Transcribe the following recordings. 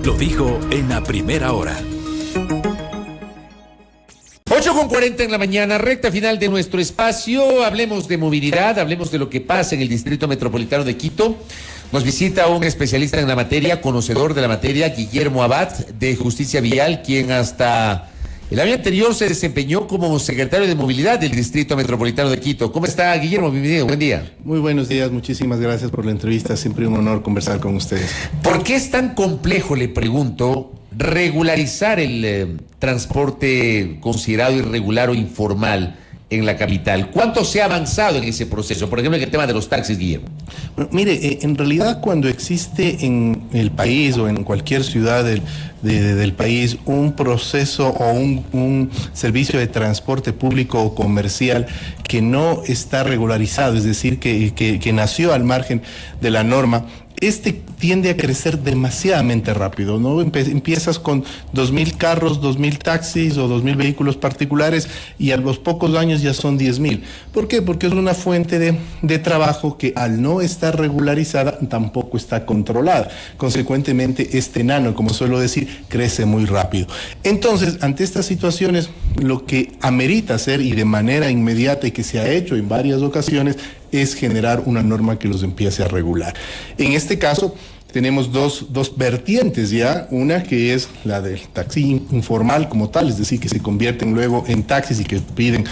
lo dijo en la primera hora. 8:40 en la mañana, recta final de nuestro espacio. Hablemos de movilidad, hablemos de lo que pasa en el Distrito Metropolitano de Quito. Nos visita un especialista en la materia, conocedor de la materia, Guillermo Abad, de Justicia Vial, quien hasta el año anterior se desempeñó como secretario de Movilidad del Distrito Metropolitano de Quito. ¿Cómo está, Guillermo? Bienvenido, buen día. Muy buenos días, muchísimas gracias por la entrevista. Siempre un honor conversar con ustedes. ¿Por qué es tan complejo, le pregunto, regularizar el transporte considerado irregular o informal en la capital? ¿Cuánto se ha avanzado en ese proceso? Por ejemplo, en el tema de los taxis, Guillermo. Bueno, mire, en realidad cuando existe en el país o en cualquier ciudad del país un proceso o un servicio de transporte público o comercial que no está regularizado, es decir, que nació al margen de la norma, tiende a crecer demasiadamente rápido, ¿no? Empiezas con 2,000 carros, 2,000 taxis o 2,000 vehículos particulares y a los pocos años ya son 10,000. ¿Por qué? Porque es una fuente de trabajo que al no estar regularizada tampoco está controlada. Consecuentemente, este enano, como suelo decir, crece muy rápido. Entonces, ante estas situaciones, lo que amerita hacer y de manera inmediata y que se ha hecho en varias ocasiones es generar una norma que los empiece a regular. En este caso, tenemos dos vertientes ya, una que es la del taxi informal como tal, es decir, que se convierten luego en taxis y que piden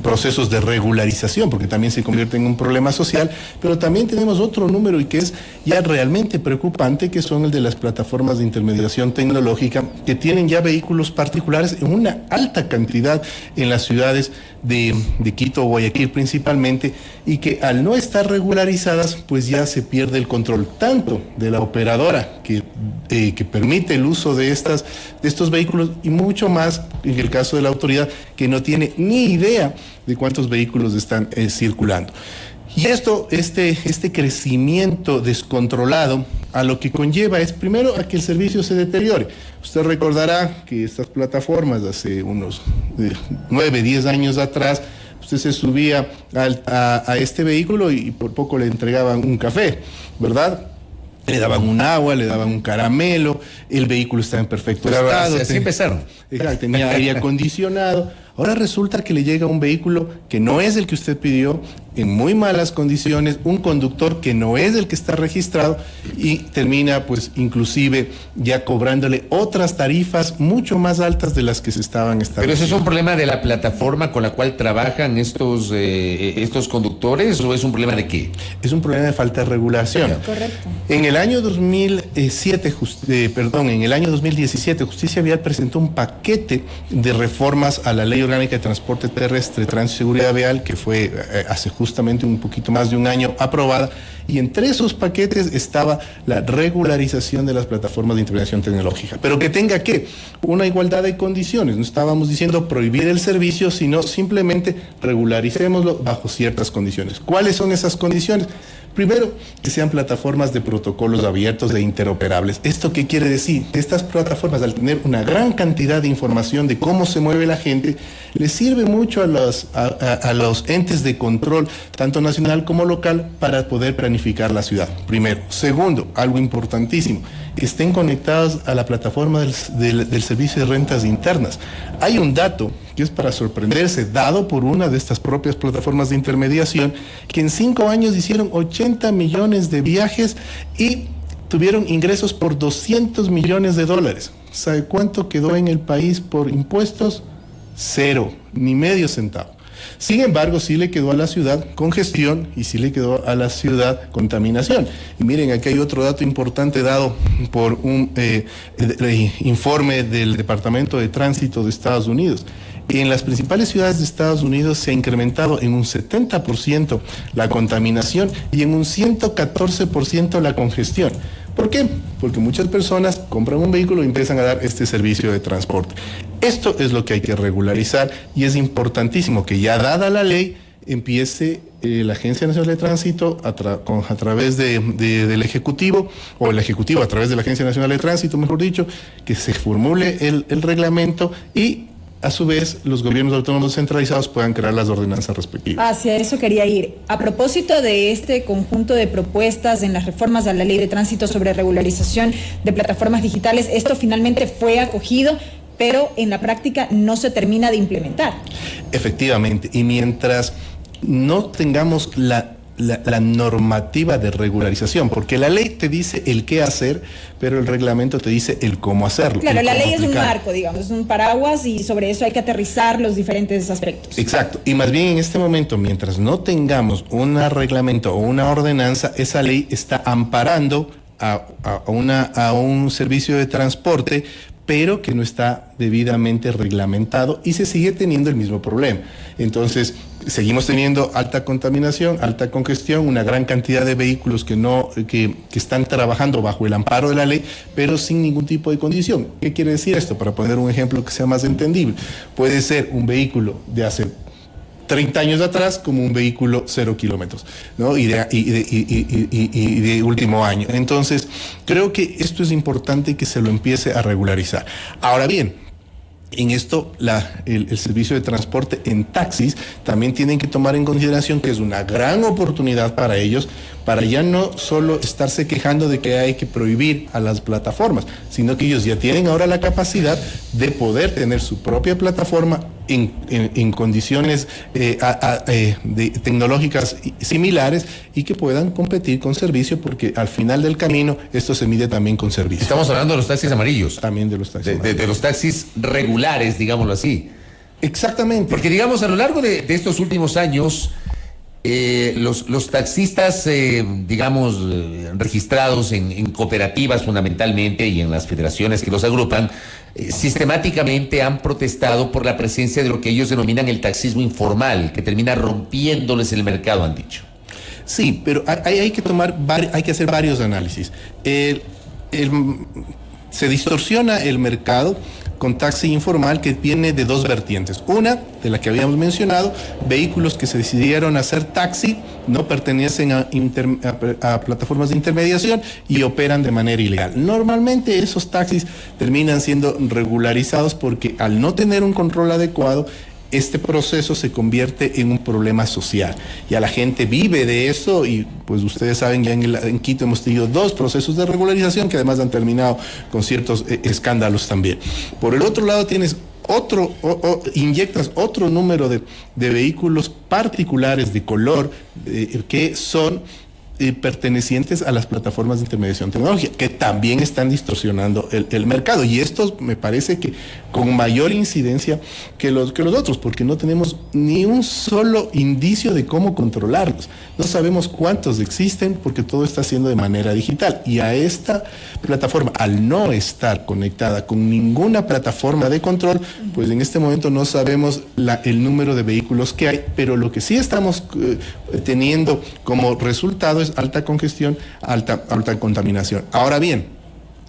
procesos de regularización, porque también se convierte en un problema social, pero también tenemos otro número y que es ya realmente preocupante, que son el de las plataformas de intermediación tecnológica, que tienen ya vehículos particulares en una alta cantidad en las ciudades de Quito o Guayaquil principalmente, y que al no estar regularizadas, pues ya se pierde el control tanto de la operadora que permite el uso de estos vehículos y mucho más en el caso de la autoridad que no tiene ni idea de cuántos vehículos están circulando. Y este crecimiento descontrolado a lo que conlleva es primero a que el servicio se deteriore. Usted recordará que estas plataformas hace unos 9, 10 años atrás, usted se subía a este vehículo y por poco le entregaban un café, ¿verdad? Le daban un agua, le daban un caramelo, el vehículo estaba en perfecto estado. Así empezaron. Tenía aire acondicionado. Ahora resulta que le llega un vehículo que no es el que usted pidió, en muy malas condiciones, un conductor que no es el que está registrado y termina pues inclusive ya cobrándole otras tarifas mucho más altas de las que se estaban estableciendo. ¿Pero eso es un problema de la plataforma con la cual trabajan estos conductores o es un problema de qué? Es un problema de falta de regulación. Correcto. En el año 2017, Justicia Vial presentó un paquete de reformas a la Ley Orgánica de Transporte Terrestre, Tránsito y Seguridad Vial, que fue hace justamente un poquito más de un año aprobada, y entre esos paquetes estaba la regularización de las plataformas de intermediación tecnológica, pero que tenga una igualdad de condiciones. No estábamos diciendo prohibir el servicio, sino simplemente regularicémoslo bajo ciertas condiciones. ¿Cuáles son esas condiciones? Primero, que sean plataformas de protocolos abiertos e interoperables. ¿Esto qué quiere decir? Estas plataformas, al tener una gran cantidad de información de cómo se mueve la gente, les sirve mucho a los entes de control, tanto nacional como local, para poder planificar la ciudad. Primero. Segundo, algo importantísimo, estén conectados a la plataforma del servicio de rentas internas. Hay un dato que es para sorprenderse, dado por una de estas propias plataformas de intermediación, que en 5 años hicieron 80 millones de viajes y tuvieron ingresos por $200 millones. ¿Sabe cuánto quedó en el país por impuestos? 0, ni medio centavo. Sin embargo, sí le quedó a la ciudad congestión y sí le quedó a la ciudad contaminación. Y miren, aquí hay otro dato importante dado por un informe del Departamento de Tránsito de Estados Unidos. En las principales ciudades de Estados Unidos se ha incrementado en un 70% la contaminación y en un 114% la congestión. ¿Por qué? Porque muchas personas compran un vehículo y empiezan a dar este servicio de transporte. Esto es lo que hay que regularizar y es importantísimo que ya dada la ley empiece la Agencia Nacional de Tránsito a través del Ejecutivo, o el Ejecutivo a través de la Agencia Nacional de Tránsito, mejor dicho, que se formule el reglamento y a su vez, los gobiernos autónomos centralizados puedan crear las ordenanzas respectivas. Hacia eso quería ir. A propósito de este conjunto de propuestas en las reformas a la Ley de Tránsito sobre regularización de plataformas digitales, esto finalmente fue acogido, pero en la práctica no se termina de implementar. Efectivamente, y mientras no tengamos la normativa de regularización, porque la ley te dice el qué hacer, pero el reglamento te dice el cómo hacerlo. Claro, la ley aplicar. es un marco, digamos, es un paraguas y sobre eso hay que aterrizar los diferentes aspectos. Exacto, y más bien en este momento, mientras no tengamos un reglamento o una ordenanza, esa ley está amparando a un servicio de transporte, pero que no está debidamente reglamentado y se sigue teniendo el mismo problema. Entonces, seguimos teniendo alta contaminación, alta congestión, una gran cantidad de vehículos que están trabajando bajo el amparo de la ley, pero sin ningún tipo de condición. ¿Qué quiere decir esto? Para poner un ejemplo que sea más entendible. Puede ser un vehículo de hace 30 años atrás como un vehículo 0 kilómetros, ¿no? Y de último año. Entonces, creo que esto es importante que se lo empiece a regularizar. Ahora bien, en esto, el servicio de transporte en taxis también tienen que tomar en consideración que es una gran oportunidad para ellos, para ya no solo estarse quejando de que hay que prohibir a las plataformas, sino que ellos ya tienen ahora la capacidad de poder tener su propia plataforma en condiciones tecnológicas similares y que puedan competir con servicio, porque al final del camino esto se mide también con servicio. Estamos hablando de los taxis amarillos. También de los taxis amarillos. De los taxis regulares, digámoslo así. Exactamente. Porque, digamos, a lo largo de estos últimos años, los taxistas, registrados en cooperativas fundamentalmente y en las federaciones que los agrupan, sistemáticamente han protestado por la presencia de lo que ellos denominan el taxismo informal, que termina rompiéndoles el mercado, han dicho. Sí, pero hay que hacer varios análisis. Se distorsiona el mercado con taxi informal, que viene de dos vertientes. Una, de la que habíamos mencionado, vehículos que se decidieron hacer taxi, no pertenecen a plataformas de intermediación y operan de manera ilegal. Normalmente esos taxis terminan siendo regularizados porque al no tener un control adecuado, este proceso se convierte en un problema social. Ya la gente vive de eso y pues ustedes saben, ya en Quito hemos tenido 2 procesos de regularización que además han terminado con ciertos escándalos también. Por el otro lado tienes inyectas otro número de vehículos particulares de color que son pertenecientes a las plataformas de intermediación tecnológica, que también están distorsionando el mercado, y estos me parece que con mayor incidencia que los otros, porque no tenemos ni un solo indicio de cómo controlarlos. No sabemos cuántos existen porque todo está haciendo de manera digital, y a esta plataforma, al no estar conectada con ninguna plataforma de control, pues en este momento no sabemos el número de vehículos que hay, pero lo que sí estamos teniendo como resultado es alta congestión, alta contaminación. Ahora bien,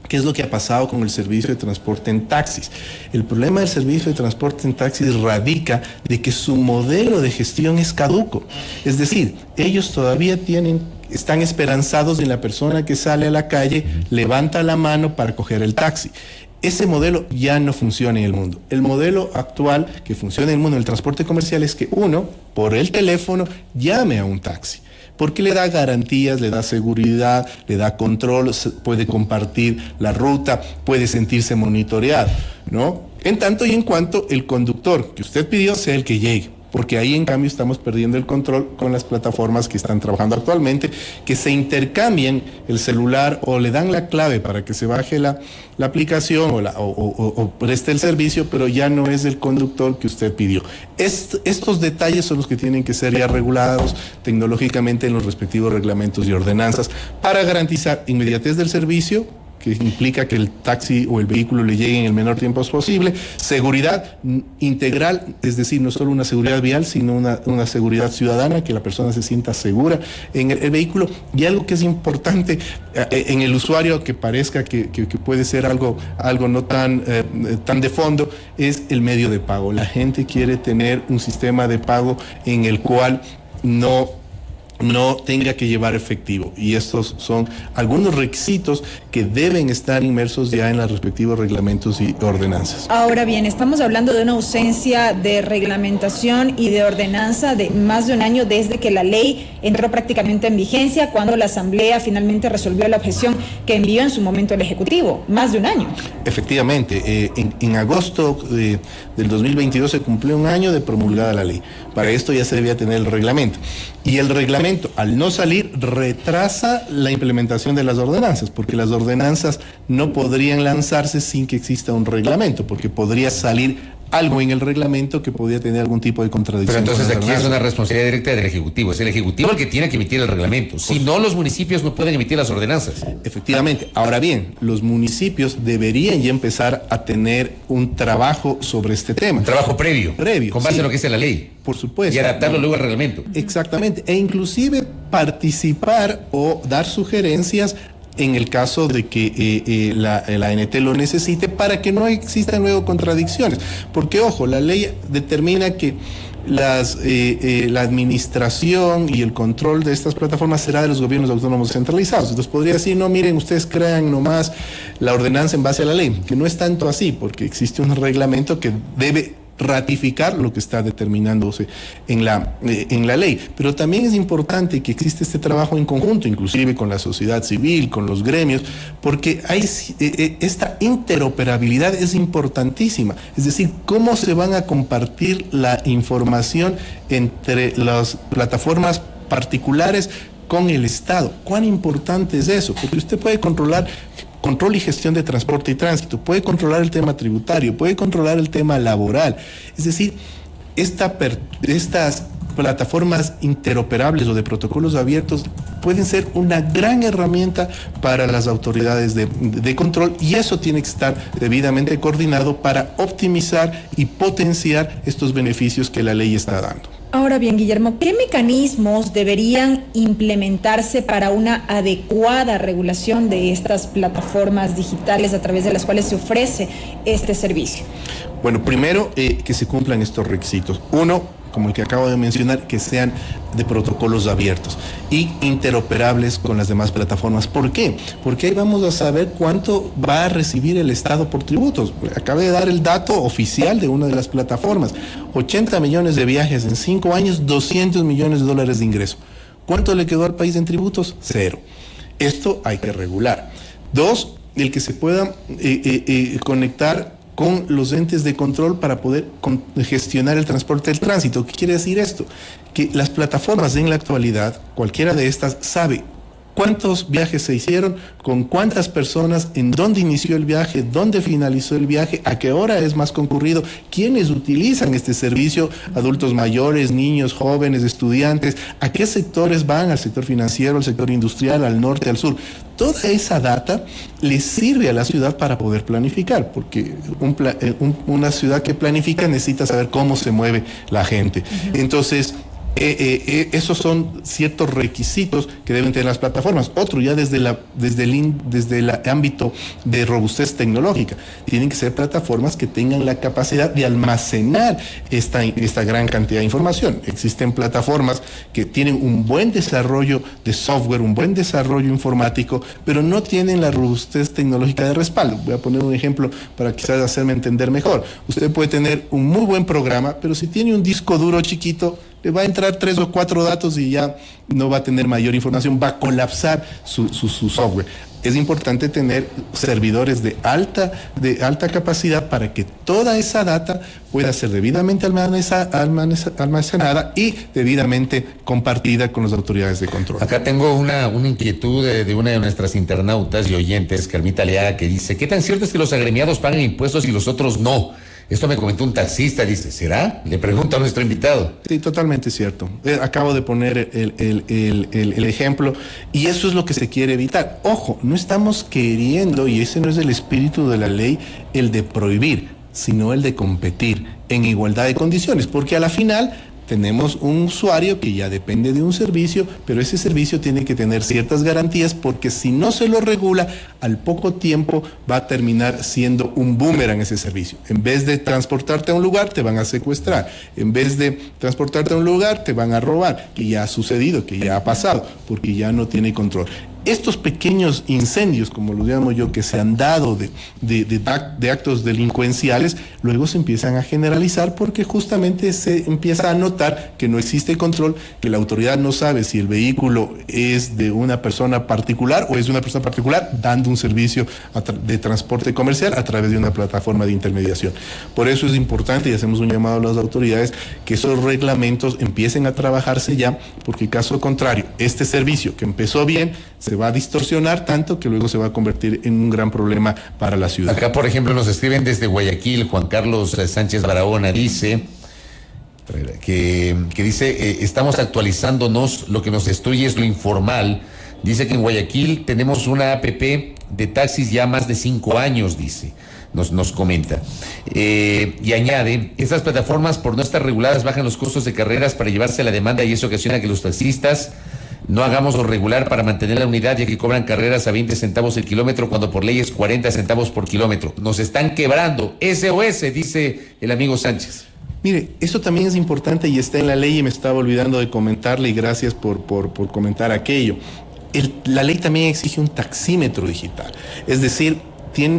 ¿qué es lo que ha pasado con el servicio de transporte en taxis? El problema del servicio de transporte en taxis radica de que su modelo de gestión es caduco. Es decir, ellos todavía están esperanzados en la persona que sale a la calle, levanta la mano para coger el taxi. Ese modelo ya no funciona en el mundo. El modelo actual que funciona en el mundo del transporte comercial es que uno, por el teléfono, llame a un taxi, porque le da garantías, le da seguridad, le da control, puede compartir la ruta, puede sentirse monitoreado, ¿no? En tanto y en cuanto el conductor que usted pidió sea el que llegue, porque ahí en cambio estamos perdiendo el control con las plataformas que están trabajando actualmente, que se intercambian el celular o le dan la clave para que se baje la aplicación o preste el servicio, pero ya no es el conductor que usted pidió. Estos detalles son los que tienen que ser ya regulados tecnológicamente en los respectivos reglamentos y ordenanzas para garantizar inmediatez del servicio, que implica que el taxi o el vehículo le llegue en el menor tiempo posible, seguridad integral, es decir, no solo una seguridad vial, sino una seguridad ciudadana, que la persona se sienta segura en el vehículo, y algo que es importante en el usuario, que parezca que puede ser algo no tan de fondo, es el medio de pago. La gente quiere tener un sistema de pago en el cual no no tenga que llevar efectivo. Y estos son algunos requisitos que deben estar inmersos ya en los respectivos reglamentos y ordenanzas. Ahora bien, estamos hablando de una ausencia de reglamentación y de ordenanza de más de un año desde que la ley entró prácticamente en vigencia, cuando la Asamblea finalmente resolvió la objeción que envió en su momento el Ejecutivo. Más de un año. Efectivamente, en agosto del 2022 se cumplió un año de promulgada la ley. Para esto ya se debía tener el reglamento. Y el reglamento, al no salir, retrasa la implementación de las ordenanzas, porque las ordenanzas no podrían lanzarse sin que exista un reglamento, porque podría salir algo en el reglamento que podría tener algún tipo de contradicción. Pero entonces aquí es una responsabilidad directa del Ejecutivo. Es el Ejecutivo el que tiene que emitir el reglamento. Si no, los municipios no pueden emitir las ordenanzas. Efectivamente. Ahora bien, los municipios deberían ya empezar a tener un trabajo sobre este tema. Un trabajo previo. Con base en lo que dice la ley. Por supuesto. Y adaptarlo luego al reglamento. Exactamente. E inclusive participar o dar sugerencias en el caso de que la ANT lo necesite, para que no existan luego contradicciones. Porque, ojo, la ley determina que la administración y el control de estas plataformas será de los gobiernos autónomos centralizados. Entonces podría decir, no, miren, ustedes crean nomás la ordenanza en base a la ley, que no es tanto así, porque existe un reglamento que debe ratificar lo que está determinándose en la ley. Pero también es importante que existe este trabajo en conjunto, inclusive con la sociedad civil, con los gremios, porque esta interoperabilidad es importantísima. Es decir, cómo se van a compartir la información entre las plataformas particulares con el Estado. ¿Cuán importante es eso? Porque usted puede control y gestión de transporte y tránsito, puede controlar el tema tributario, puede controlar el tema laboral. Es decir, estas plataformas interoperables o de protocolos abiertos pueden ser una gran herramienta para las autoridades de control, y eso tiene que estar debidamente coordinado para optimizar y potenciar estos beneficios que la ley está dando. Ahora bien, Guillermo, ¿qué mecanismos deberían implementarse para una adecuada regulación de estas plataformas digitales a través de las cuales se ofrece este servicio? Bueno, primero que se cumplan estos requisitos. Uno, como el que acabo de mencionar, que sean de protocolos abiertos y interoperables con las demás plataformas. ¿Por qué? Porque ahí vamos a saber cuánto va a recibir el Estado por tributos. Acabé de dar el dato oficial de una de las plataformas. 80 millones de viajes en 5 años, 200 millones de dólares de ingreso. ¿Cuánto le quedó al país en tributos? 0. Esto hay que regular. 2, el que se pueda conectar con los entes de control para poder gestionar el transporte del tránsito. ¿Qué quiere decir esto? Que las plataformas en la actualidad, cualquiera de estas, sabe cuántos viajes se hicieron, con cuántas personas, en dónde inició el viaje, dónde finalizó el viaje, a qué hora es más concurrido, quiénes utilizan este servicio, adultos mayores, niños, jóvenes, estudiantes, a qué sectores van, al sector financiero, al sector industrial, al norte, al sur. Toda esa data le sirve a la ciudad para poder planificar, porque una ciudad que planifica necesita saber cómo se mueve la gente. Entonces, esos son ciertos requisitos que deben tener las plataformas. Otro, ya desde el ámbito de robustez tecnológica, tienen que ser plataformas que tengan la capacidad de almacenar esta gran cantidad de información. Existen plataformas que tienen un buen desarrollo de software, un buen desarrollo informático, pero no tienen la robustez tecnológica de respaldo. Voy a poner un ejemplo para quizás hacerme entender mejor. Usted puede tener un muy buen programa, pero si tiene un disco duro chiquito, le va a entrar 3 o 4 datos y ya no va a tener mayor información, va a colapsar su software. Es importante tener servidores de alta capacidad para que toda esa data pueda ser debidamente almacenada y debidamente compartida con las autoridades de control. Acá tengo una inquietud de una de nuestras internautas y oyentes, Carmita Leaga, que dice: ¿qué tan cierto es que los agremiados pagan impuestos y los otros no? Esto me comentó un taxista, dice, ¿será? Le pregunta a nuestro invitado. Sí, totalmente cierto. Acabo de poner el ejemplo, y eso es lo que se quiere evitar. Ojo, no estamos queriendo, y ese no es el espíritu de la ley, el de prohibir, sino el de competir en igualdad de condiciones, porque a la final tenemos un usuario que ya depende de un servicio, pero ese servicio tiene que tener ciertas garantías, porque si no se lo regula, al poco tiempo va a terminar siendo un boomerang ese servicio. En vez de transportarte a un lugar, te van a secuestrar. En vez de transportarte a un lugar, te van a robar, que ya ha sucedido, que ya ha pasado, porque ya no tiene control. Estos pequeños incendios, como los llamo yo, que se han dado de actos delincuenciales, luego se empiezan a generalizar porque justamente se empieza a notar que no existe control, que la autoridad no sabe si el vehículo es de una persona particular o es de una persona particular dando un servicio de transporte comercial a través de una plataforma de intermediación. Por eso es importante, y hacemos un llamado a las autoridades, que esos reglamentos empiecen a trabajarse ya, porque caso contrario, este servicio que empezó bien se va a distorsionar tanto que luego se va a convertir en un gran problema para la ciudad. Acá, por ejemplo, nos escriben desde Guayaquil, Juan Carlos Sánchez Barahona dice que dice, estamos actualizándonos, lo que nos destruye es lo informal. Dice que en Guayaquil tenemos una APP de taxis ya más de 5 años, dice. Nos comenta. Y añade, estas plataformas, por no estar reguladas, bajan los costos de carreras para llevarse la demanda, y eso ocasiona que los taxistas no hagamos lo regular para mantener la unidad, ya que cobran carreras a 20 centavos el kilómetro, cuando por ley es 40 centavos por kilómetro. Nos están quebrando. SOS, dice el amigo Sánchez. Mire, eso también es importante y está en la ley, y me estaba olvidando de comentarle, y gracias por comentar aquello. La ley también exige un taxímetro digital. Es decir,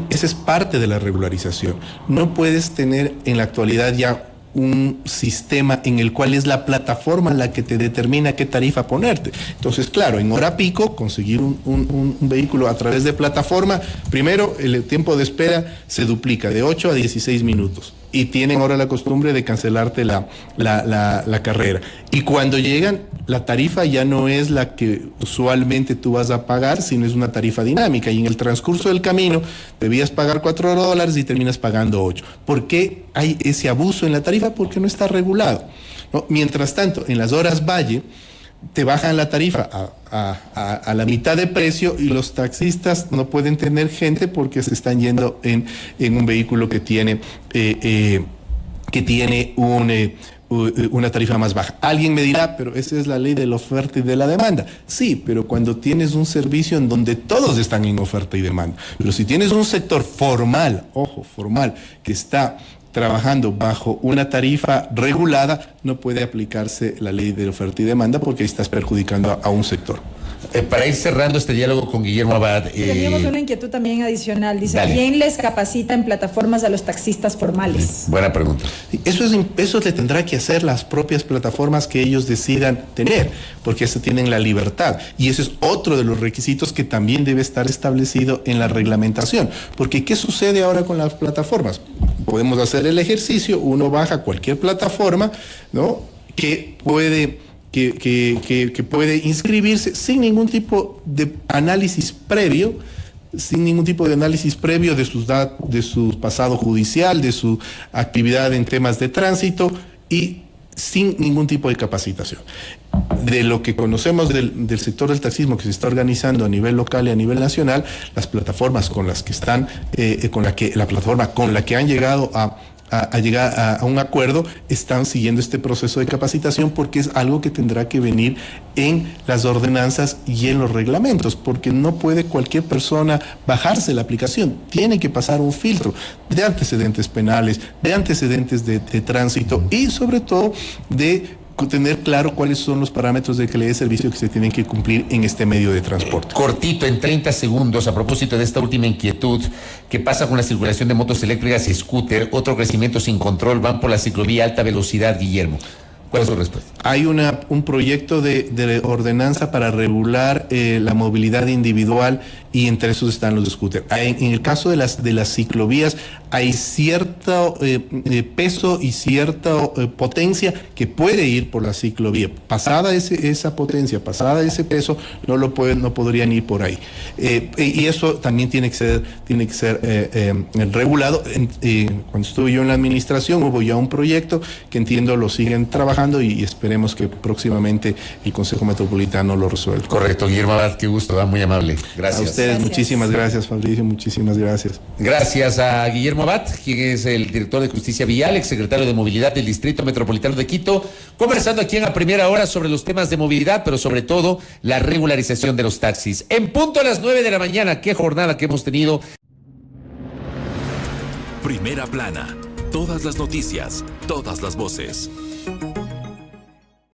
esa es parte de la regularización. No puedes tener en la actualidad ya un sistema en el cual es la plataforma la que te determina qué tarifa ponerte. Entonces, claro, en hora pico, conseguir un vehículo a través de plataforma, primero el tiempo de espera se duplica de 8 a 16 minutos. Y tienen ahora la costumbre de cancelarte la carrera. Y cuando llegan, la tarifa ya no es la que usualmente tú vas a pagar, sino es una tarifa dinámica. Y en el transcurso del camino debías pagar $4 y terminas pagando 8. ¿Por qué hay ese abuso en la tarifa? Porque no está regulado, ¿no? Mientras tanto, en las horas valle, te bajan la tarifa a la mitad de precio, y los taxistas no pueden tener gente porque se están yendo en un vehículo que tiene una tarifa más baja. Alguien me dirá, pero esa es la ley de la oferta y de la demanda. Sí, pero cuando tienes un servicio en donde todos están en oferta y demanda. Pero si tienes un sector formal, ojo, formal, que está trabajando bajo una tarifa regulada, no puede aplicarse la ley de oferta y demanda, porque ahí estás perjudicando a un sector. Para ir cerrando este diálogo con Guillermo Abad. Teníamos una inquietud también adicional. Dice, dale. ¿Quién les capacita en plataformas a los taxistas formales? Buena pregunta. Eso le tendrá que hacer las propias plataformas que ellos decidan tener, porque eso tienen la libertad. Y ese es otro de los requisitos que también debe estar establecido en la reglamentación. Porque ¿qué sucede ahora con las plataformas? Podemos hacer el ejercicio, uno baja cualquier plataforma, ¿no?, que puede inscribirse sin ningún tipo de análisis previo, de su pasado judicial, de su actividad en temas de tránsito, y sin ningún tipo de capacitación. De lo que conocemos del sector del taxismo que se está organizando a nivel local y a nivel nacional, las plataformas con las que están, la plataforma con la que han llegado a llegar a un acuerdo, están siguiendo este proceso de capacitación, porque es algo que tendrá que venir en las ordenanzas y en los reglamentos, porque no puede cualquier persona bajarse la aplicación. Tiene que pasar un filtro de antecedentes penales, de antecedentes de tránsito, y sobre todo de tener claro cuáles son los parámetros de calidad de servicio que se tienen que cumplir en este medio de transporte. Cortito, en 30 segundos, a propósito de esta última inquietud, ¿qué pasa con la circulación de motos eléctricas y scooter? Otro crecimiento sin control, van por la ciclovía alta velocidad, Guillermo. ¿Cuál es su respuesta? Hay un proyecto de ordenanza para regular la movilidad individual, y entre esos están los scooters. En el caso de las ciclovías, hay cierto peso y cierta potencia que puede ir por la ciclovía. Pasada esa potencia, pasada ese peso, no podrían ir por ahí. Y eso también tiene que ser regulado. Cuando estuve yo en la administración, hubo ya un proyecto que entiendo lo siguen trabajando, trabajando y esperemos que próximamente el Consejo Metropolitano lo resuelva. Correcto, Guillermo Abad, qué gusto, muy amable. Gracias. A ustedes, muchísimas gracias, Fabricio, muchísimas gracias. Gracias a Guillermo Abad, quien es el director de Justicia Vial, exsecretario de Movilidad del Distrito Metropolitano de Quito, conversando aquí en A Primera Hora sobre los temas de movilidad, pero sobre todo la regularización de los taxis. En punto a las 9 de la mañana, qué jornada que hemos tenido. Primera plana. Todas las noticias, todas las voces.